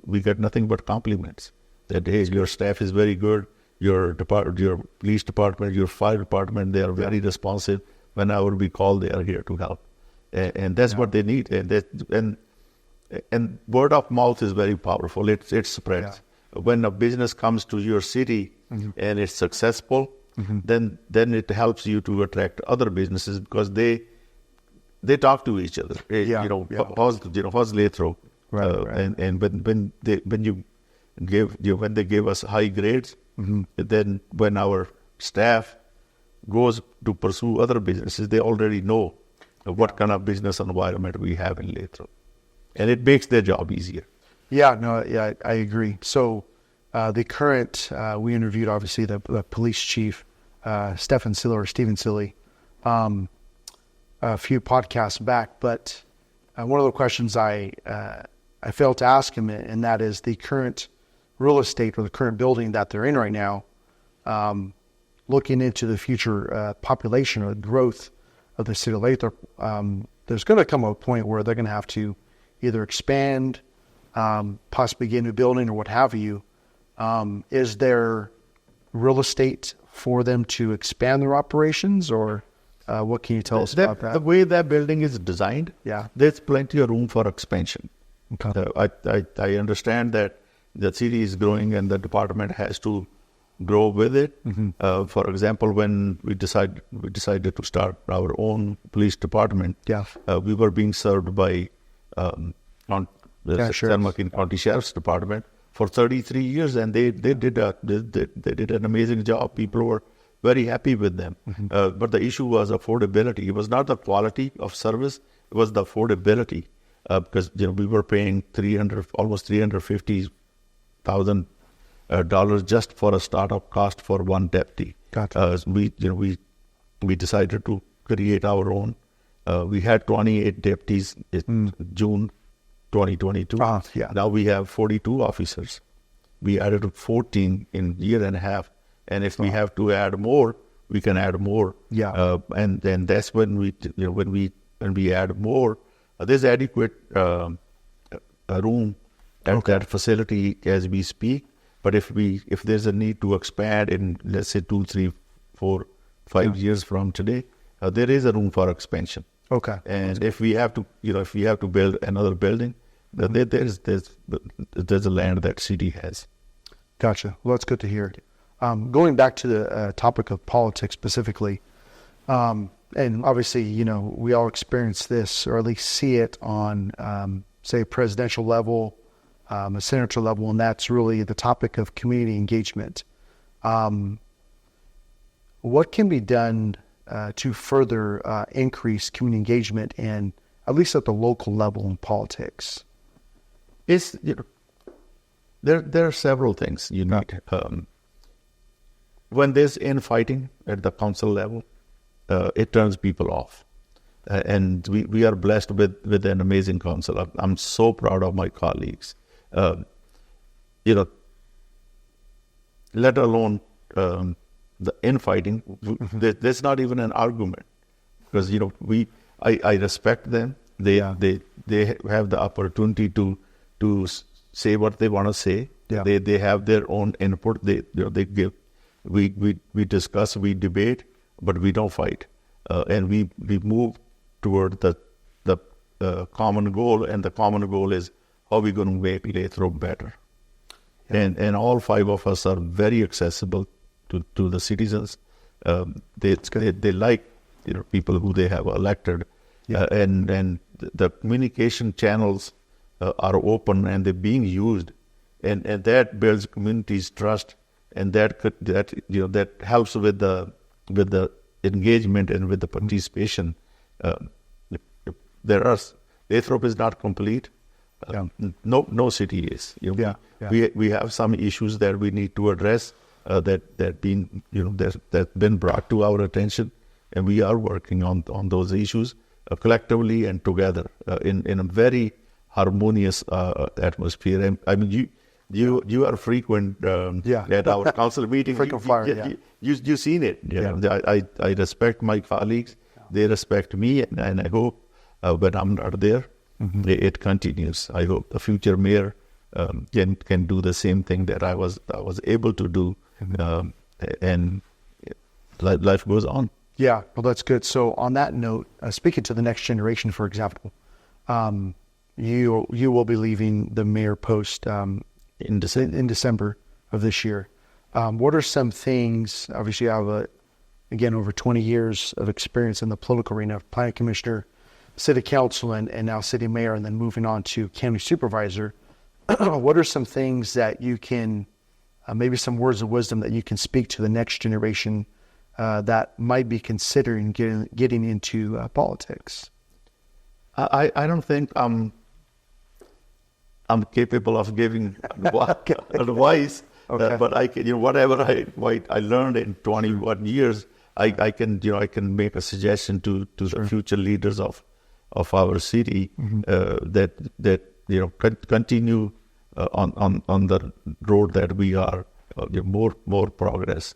Speaker 2: we get nothing but compliments that hey, your staff is very good, your police department, your fire department, they are very responsive. Whenever we call, they are here to help, and that's what they need. And word of mouth is very powerful. It spreads. When a business comes to your city and it's successful, then it helps you to attract other businesses because they talk to each other. How's Lathrop?
Speaker 1: Right.
Speaker 2: And when they give us high grades, then when our staff goes to pursue other businesses, they already know what kind of business environment we have in Lathrop, and it makes their job easier.
Speaker 1: I agree. So the current, we interviewed obviously the police chief, Stephen Silly, a few podcasts back, but one of the questions I failed to ask him, and that is the current real estate or the current building that they're in right now, looking into the future population or growth of the city of Lathrop, there's going to come a point where they're going to have to either expand, possibly get a new building or what have you. Is there real estate for them to expand their operations, or what can you tell us about that?
Speaker 2: The way that building is designed, there's plenty of room for expansion.
Speaker 1: Okay.
Speaker 2: I understand that the city is growing and the department has to grow with it. For example, when we decided to start our own police department, we were being served by the San Joaquin County Sheriff's Department for 33 years, and they did an amazing job. People were very happy with them. But the issue was affordability. It was not the quality of service; it was the affordability, because we were paying almost $350,000 just for a startup cost for one deputy.
Speaker 1: Gotcha.
Speaker 2: We decided to create our own. We had 28 deputies in June 2022. Now we have 42 officers. We added 14 in a year and a half, and if we have to add more, we can add more. And then that's when we add more, there's adequate room at that facility as we speak. But if there's a need to expand in, let's say 2, 3, 4, 5 years from today, there is a room for expansion.
Speaker 1: Okay.
Speaker 2: And if we have to build another building, there's a land that city has.
Speaker 1: Gotcha. Well, that's good to hear. Going back to the topic of politics specifically, and obviously, we all experience this, or at least see it on, say, presidential level, a senator level, and that's really the topic of community engagement. What can be done to further increase community engagement, and at least at the local level in politics?
Speaker 2: There are several things you need. When there's infighting at the council level, it turns people off. And we are blessed with an amazing council. I'm so proud of my colleagues. Let alone the infighting. There's not even an argument, because I respect them. They have the opportunity to say what they want to say. They have their own input. They give. We discuss, we debate, but we don't fight, and we move toward the common goal. And the common goal is how we going to make Lathrop better. And all 5 of us are very accessible to the citizens. They like people who they have elected, and the communication channels are open and they're being used, and that builds community's trust, and that helps with the engagement and with the participation. Lathrop is not complete. No city is. We have some issues that we need to address, that been brought to our attention, and we are working on those issues collectively and together in a very harmonious atmosphere. And I mean, you are frequent at our council meeting.
Speaker 1: Frequent flyer,
Speaker 2: You've seen it. I respect my colleagues. They respect me, and I hope when I'm not there, it continues. I hope the future mayor can do the same thing that I was able to do, and life goes on.
Speaker 1: Yeah, well, that's good. So on that note, speaking to the next generation, for example, you will be leaving the mayor post in December of this year. What are some things? Obviously, you have again over 20 years of experience in the political arena, planning commissioner, city councilman, and now city mayor, and then moving on to county supervisor. What are some things that you can, maybe some words of wisdom that you can speak to the next generation that might be considering getting into politics?
Speaker 2: I don't think I'm capable of giving advice, but I can, whatever I learned in 21 years, I can make a suggestion to the future leaders of our city that continue on the road that we are, more progress,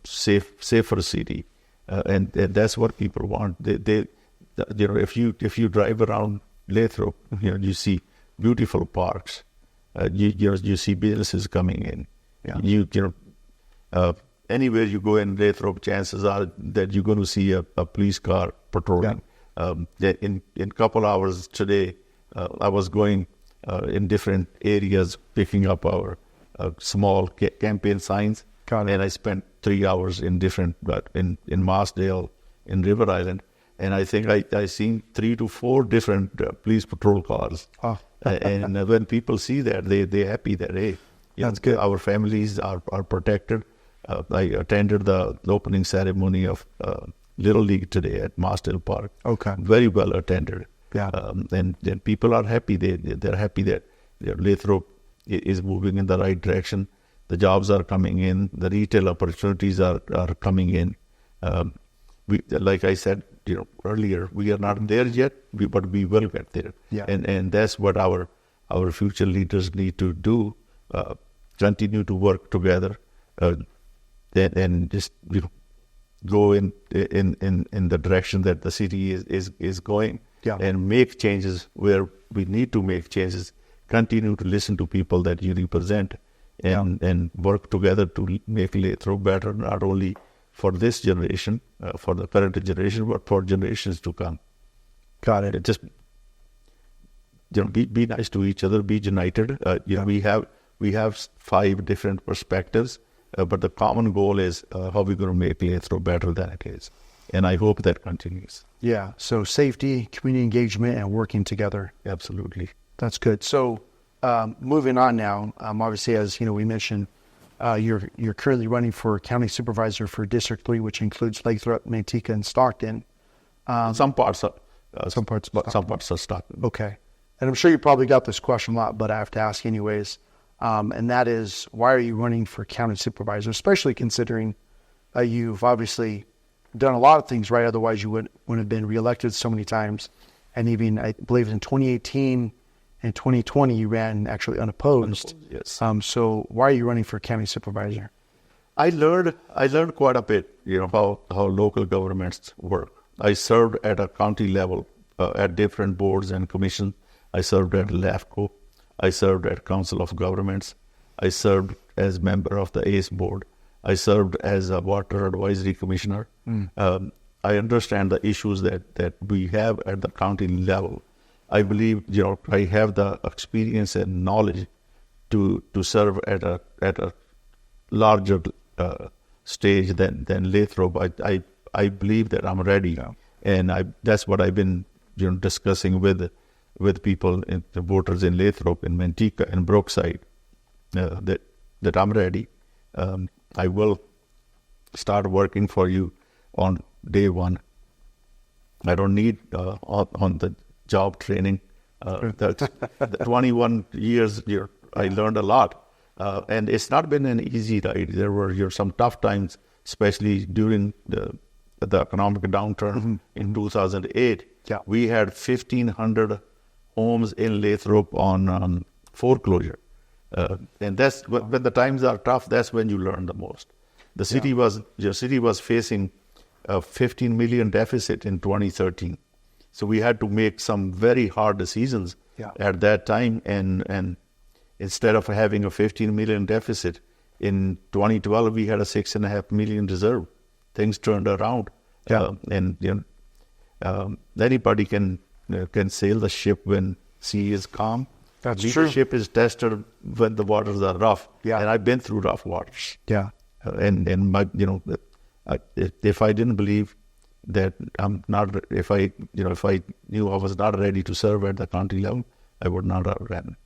Speaker 2: safer city, and that's what people want. If you drive around Lathrop, you see beautiful parks, you see businesses coming in. Anywhere you go in Lathrop, chances are that you're going to see a police car patrolling. In a couple hours today, I was going in different areas picking up our small campaign signs, and I spent 3 hours in different, in Marsdale, in River Island, and I think I seen 3 to 4 different police patrol cars. And when people see that, they're happy that, hey,
Speaker 1: that's good.
Speaker 2: Our families are protected. I attended the opening ceremony of Little League today at Marsdale Park.
Speaker 1: Okay.
Speaker 2: Very well attended.
Speaker 1: Yeah.
Speaker 2: And people are happy. They're happy that Lathrop is moving in the right direction. The jobs are coming in. The retail opportunities are coming in. Like I said, earlier, we are not there yet, but we will get there.
Speaker 1: Yeah.
Speaker 2: And that's what our future leaders need to do. Continue to work together, and just go in the direction that the city is going, and make changes where we need to make changes. Continue to listen to people that you represent, and work together to make Lathrop better, not only for this generation, for the current generation, but for generations to come.
Speaker 1: Got it.
Speaker 2: Just be nice to each other, be united. We have 5 different perspectives, but the common goal is how we're going to make Lathrop better than it is. And I hope that continues.
Speaker 1: Yeah, so safety, community engagement, and working together.
Speaker 2: Absolutely.
Speaker 1: That's good. So moving on now, obviously, as we mentioned, you're currently running for county supervisor for District 3, which includes Lathrop, Manteca, and Stockton.
Speaker 2: Some parts are Stockton.
Speaker 1: Okay. And I'm sure you probably got this question a lot, but I have to ask anyways. And that is, why are you running for county supervisor, especially considering you've obviously done a lot of things right, otherwise you wouldn't have been reelected so many times. And even, I believe in 2018 and 2020, you ran actually unopposed.
Speaker 2: Yes.
Speaker 1: So why are you running for county supervisor?
Speaker 2: I learned quite a bit, how local governments work. I served at a county level, at different boards and commissions. I served at LAFCO. I served at Council of Governments. I served as member of the ACE board. I served as a water advisory commissioner. I understand the issues that we have at the county level. I believe, I have the experience and knowledge to serve at a larger stage than Lathrop. I believe that I'm ready, and that's what I've been discussing with people, the voters in Lathrop, in Manteca, and Brookside, that I'm ready. I will start working for you on day one. I don't need on the job training. The 21 years, I learned a lot. And it's not been an easy ride. There were some tough times, especially during the economic downturn in 2008.
Speaker 1: Yeah.
Speaker 2: We had 1,500 homes in Lathrop on foreclosure. And that's when the times are tough, that's when you learn the most. The city was facing a 15 million deficit in 2013. So we had to make some very hard decisions at that time. And instead of having a 15 million deficit, in 2012, we had a 6.5 million reserve. Things turned around. Anybody can sail the ship when sea is calm.
Speaker 1: That's
Speaker 2: Leadership is tested when the waters are rough.
Speaker 1: Yeah.
Speaker 2: And I've been through rough waters.
Speaker 1: Yeah.
Speaker 2: And my, if I didn't believe that I'm not, if I knew I was not ready to serve at the county level, I would not have ran.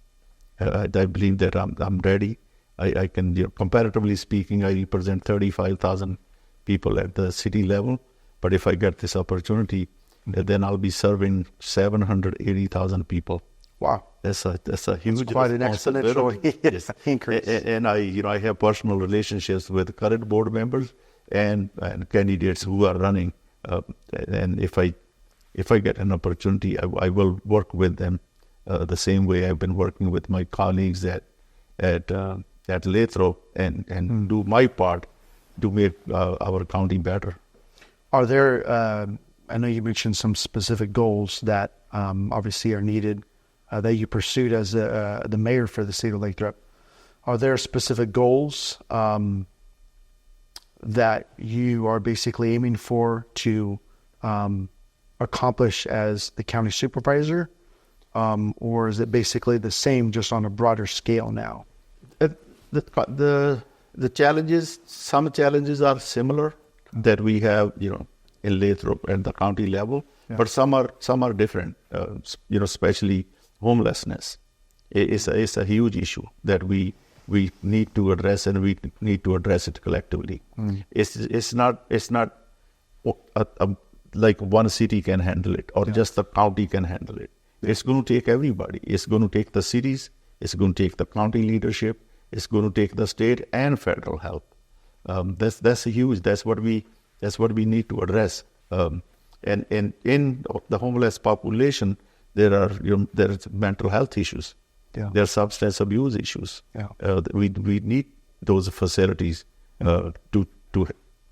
Speaker 2: I believe that I'm ready. I can, comparatively speaking, I represent 35,000 people at the city level. But if I get this opportunity, then I'll be serving 780,000 people.
Speaker 1: Wow.
Speaker 2: That's a huge,
Speaker 1: quite an exponential increase.
Speaker 2: And I have personal relationships with current board members and candidates who are running. And if I get an opportunity, I will work with them the same way I've been working with my colleagues at Lathrop and do my part to make our county better.
Speaker 1: Are there, I know you mentioned some specific goals that obviously are needed that you pursued as the mayor for the city of Lathrop. Are there specific goals that you are basically aiming for to accomplish as the county supervisor? Or is it basically the same, just on a broader scale now?
Speaker 2: The challenges, some challenges are similar that we have, in Lathrop at the county level, but some are different. Especially homelessness is a huge issue that we need to address, and we need to address it collectively. It's not like one city can handle it, or just the county can handle it. It's going to take everybody. It's going to take the cities. It's going to take the county leadership. It's going to take the state and federal help. That's huge. That's what we need to address. And in the homeless population, there's mental health issues. There are substance abuse issues. We need those facilities to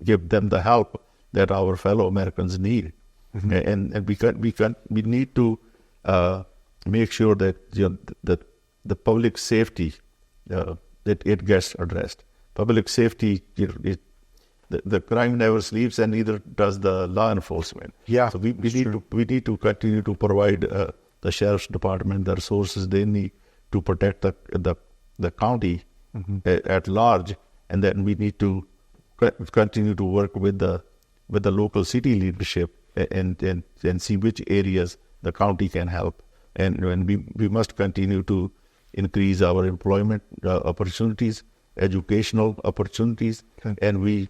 Speaker 2: give them the help that our fellow Americans need. And we need to make sure that that the public safety that it gets addressed. Public safety, the crime never sleeps, and neither does the law enforcement. So we need to continue to provide the sheriff's department the resources they need to protect the county at large, and then we need to continue to work with the local city leadership and see which areas the county can help, and we must continue to increase our employment opportunities, educational opportunities, and we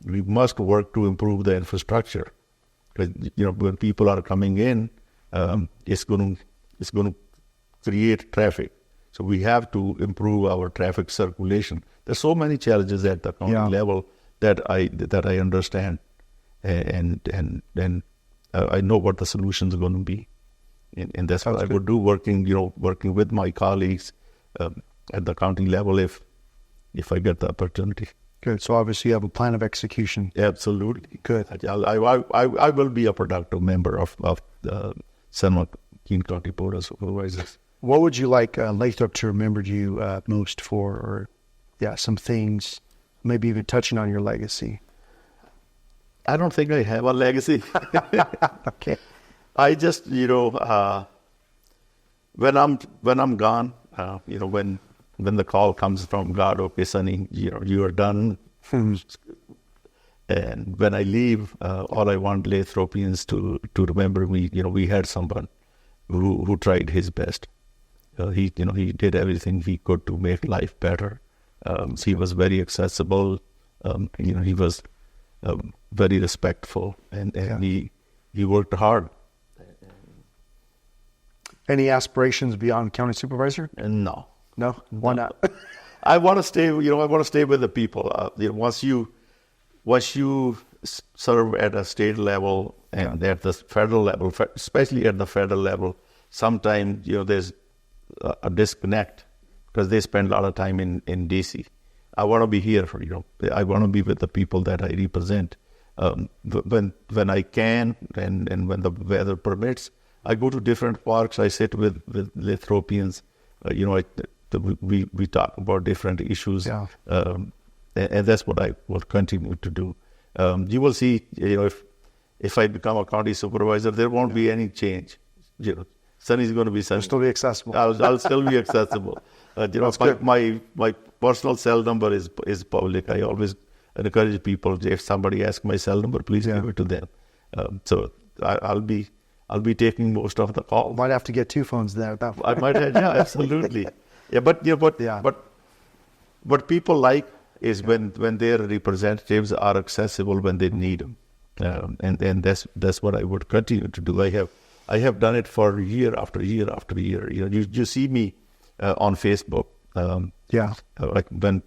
Speaker 2: must work to improve the infrastructure. Because when people are coming in, it's going to create traffic. So we have to improve our traffic circulation. There's so many challenges at the county level that I understand, and I know what the solutions are going to be, and that's what I would do, working with my colleagues at the county level if I get the opportunity.
Speaker 1: Good. So obviously you have a plan of execution.
Speaker 2: Absolutely.
Speaker 1: Good.
Speaker 2: I will be a productive member of the San Joaquin County Board of Supervisors.
Speaker 1: What would you like Lathrop to remember you most for, or some things, maybe even touching on your legacy?
Speaker 2: I don't think I have a legacy.
Speaker 1: Okay.
Speaker 2: I just, when I'm gone, when the call comes from God, okay, Sonny, you are done. And when I leave, all I want Lathropians to remember me. We had someone who tried his best. He did everything he could to make life better. He was very accessible. He was very respectful, and he worked hard.
Speaker 1: Any aspirations beyond county supervisor?
Speaker 2: No.
Speaker 1: No? Why not?
Speaker 2: I want to stay. I want to stay with the people. Once you serve at a state level and at the federal level, especially at the federal level, sometimes there's a disconnect because they spend a lot of time in DC. I want to be here I want to be with the people that I represent. When I can and when the weather permits, I go to different parks. I sit with Lathropians. We talk about different issues, and that's what I will continue to do. You will see, if I become a county supervisor, there won't be any change. Sonny's going to be Sonny.
Speaker 1: Still be accessible.
Speaker 2: I'll still be accessible. My personal cell number is public. I always encourage people, if somebody asks my cell number, please give it to them. So I'll be taking most of the calls.
Speaker 1: Might have to get 2 phones there at that point.
Speaker 2: I might have, absolutely. What people like is when their representatives are accessible when they need them, and that's what I would continue to do. I have done it for year after year after year. You see me on Facebook. Like when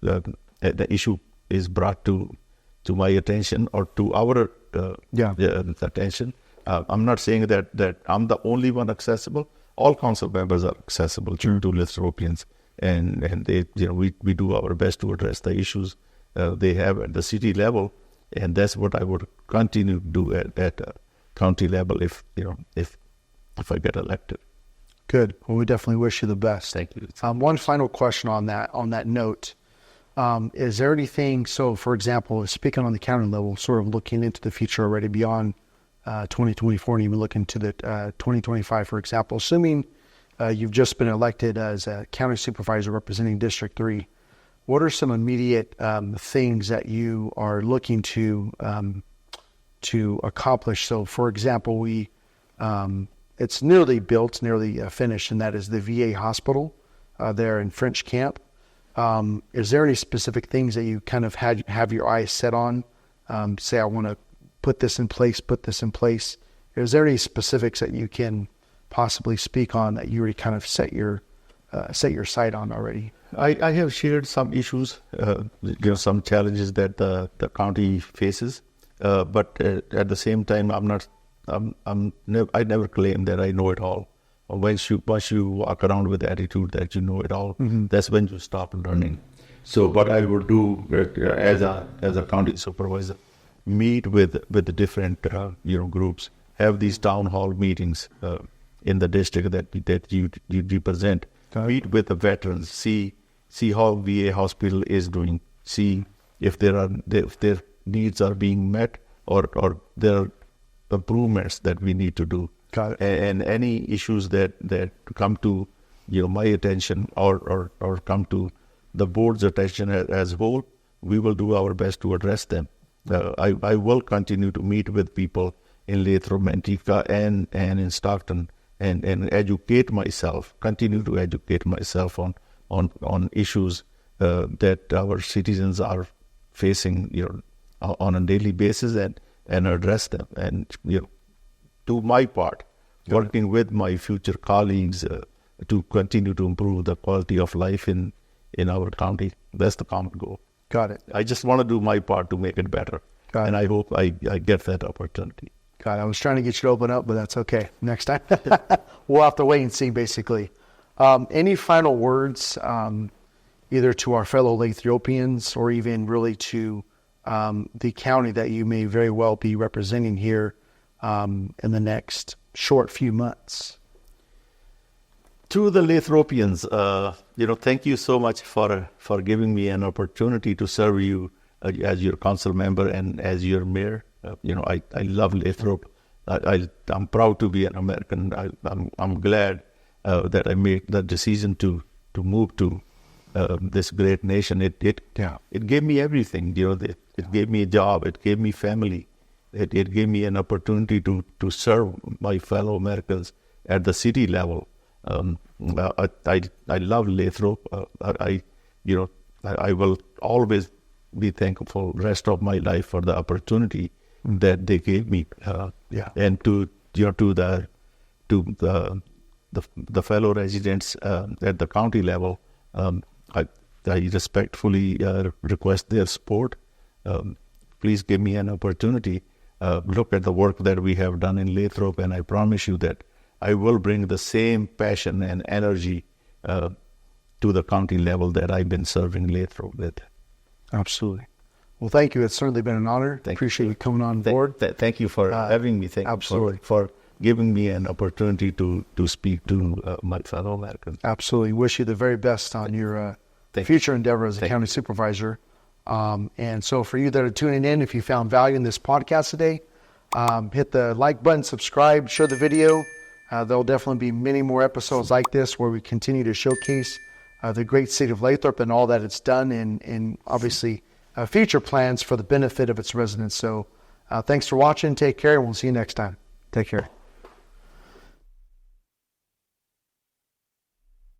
Speaker 2: the issue is brought to my attention or to our attention. I'm not saying that I'm the only one accessible. All council members are accessible to Lathropians, and they we do our best to address the issues they have at the city level, and that's what I would continue to do at county level if I get elected.
Speaker 1: Good. Well, we definitely wish you the best.
Speaker 2: Thank you.
Speaker 1: One final question on that note. Is there anything, so for example, speaking on the county level, sort of looking into the future already beyond 2024 and even looking to the 2025, for example, assuming you've just been elected as a county supervisor representing District 3, what are some immediate things that you are looking to accomplish? So for example, it's nearly built, nearly finished, and that is the VA hospital there in French Camp. Is there any specific things that you kind of have your eyes set on? Say, I want to put this in place. Is there any specifics that you can possibly speak on that you already kind of set your sight on already?
Speaker 2: I have shared some issues, some challenges that the county faces, but at the same time, I never claim that I know it all. Once you walk around with the attitude that you know it all, that's when you stop learning. So what I would do as a county supervisor, meet with the different groups, have these town hall meetings in the district that you represent. Meet with the veterans, see how VA hospital is doing, see if their needs are being met or there are improvements that we need to do.
Speaker 1: Got it.
Speaker 2: And any issues that come to my attention or come to the board's attention as a whole, we will do our best to address them. I will continue to meet with people in Lathrop, Manteca, and in Stockton, and educate myself. Continue to educate myself on issues that our citizens are facing, on a daily basis, and address them. And do my part, working with my future colleagues to continue to improve the quality of life in our county. That's the common goal.
Speaker 1: Got it.
Speaker 2: I just want to do my part to make it better. And I hope I get that opportunity.
Speaker 1: God, I was trying to get you to open up, but that's okay. Next time. We'll have to wait and see, basically. Any final words, either to our fellow Lathropians or even really to the county that you may very well be representing here in the next short few months?
Speaker 2: To the Lathropians, thank you so much for giving me an opportunity to serve you as your council member and as your mayor. I love Lathrop. I'm proud to be an American. I'm glad that I made the decision to move to this great nation. It gave me everything. It gave me a job. It gave me family. It gave me an opportunity to serve my fellow Americans at the city level. I love Lathrop. I will always be thankful rest of my life for the opportunity that they gave me. And to the fellow residents at the county level, I respectfully request their support. Please give me an opportunity. Look at the work that we have done in Lathrop, and I promise you that I will bring the same passion and energy to the county level that I've been serving Lathrop with.
Speaker 1: Absolutely. Well, thank you. It's certainly been an honor. Appreciate you coming on board.
Speaker 2: Thank you for having me. Thank
Speaker 1: absolutely.
Speaker 2: you for giving me an opportunity to speak to my fellow Americans.
Speaker 1: Absolutely. Wish you the very best on your future endeavor as a county supervisor. And so for you that are tuning in, if you found value in this podcast today, hit the like button, subscribe, share the video. There'll definitely be many more episodes like this where we continue to showcase the great city of Lathrop and all that it's done, and obviously future plans for the benefit of its residents. So thanks for watching. Take care, and we'll see you next time. Take care.